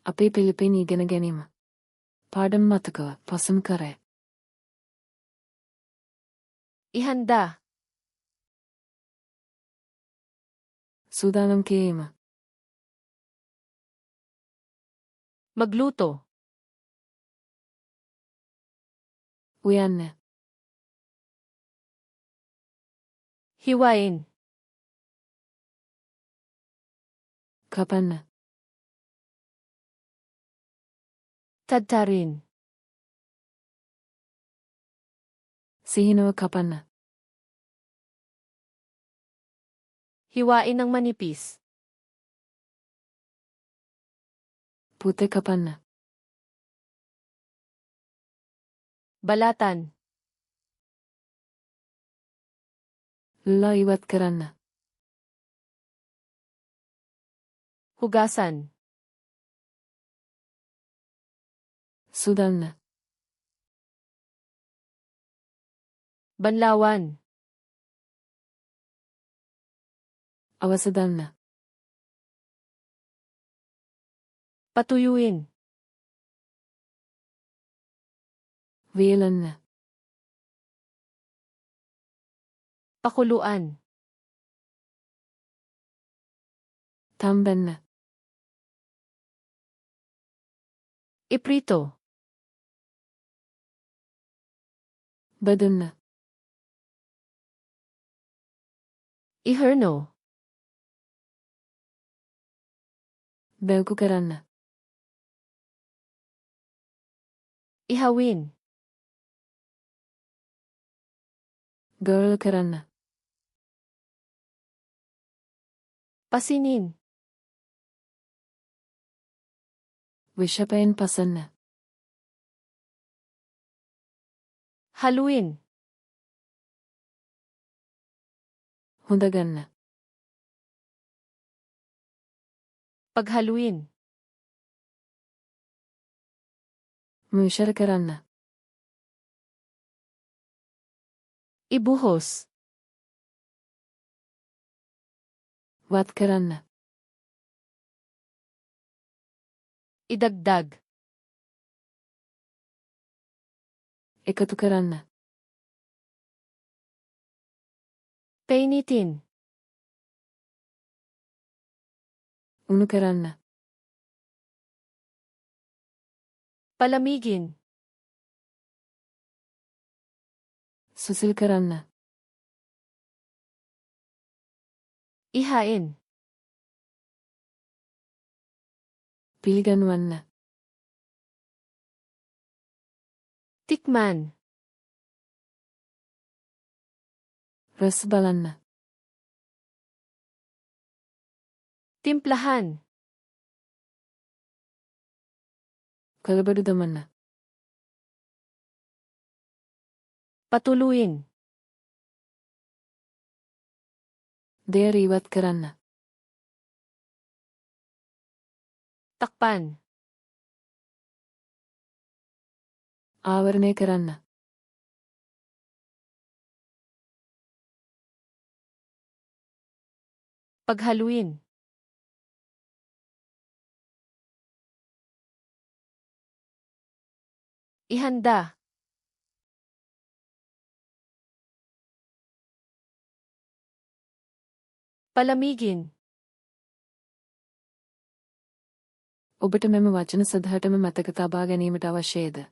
අපේ පිලිපින් ඉගෙන ගැනීම. පාඩම් මතකව පසුම් කරයි. Ihanda. සූදානම් කිරීම. Magluto. උයන්න. Hiwain. කපන්න. Tadtarin. සිහිනව කපන්න. Hiwain ng manipis. පුතේ කපන්න. Balatan. ලා ඉවත් කරන්න. Hugasan. සුදන්න. Banlawan. අවසදන්න. Patuyuin. වියලන්න. Pakuluan. තම්බන්න. Iprito. බදන්න. Iherno. බැවකු කරන්න. Ihawin. ගර්ල් කරන්න. Pasinin. විෂපයෙන් පසන්න. Haluin. හොඳගන්න. Paghaluin. මිශ්‍ර කරන්න. Ibuhos. වත් කරන්න. Idagdag. එකතු කරන්න. Painitin. උණු කරන්න. Palamigin. සුසිල් කරන්න. Ihain. පිළිගන්වන්න. Tikman. රස බලන්න. Timplahan. කලබඩු දමන්න. Patuluin. දෙය ඉවත් කරන්න. Takpan. ආවරණය කරන්න. Paghaluin. Ihanda. Palamigin. ඔබට මෙම වචන සදහටම මතක තබා ගැනීමට අවශ්‍යද?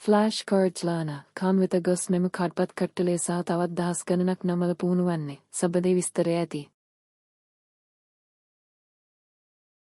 ෆ්ලෑෂ් කාඩ්ස් ලාන කාන්විත ගොස් මෙම කඩ්පත් කට්ටලේ සහ තවත් දහස් ගණනක් නමල පුහුණු වන්නේ සබදේ විස්තරය ඇති.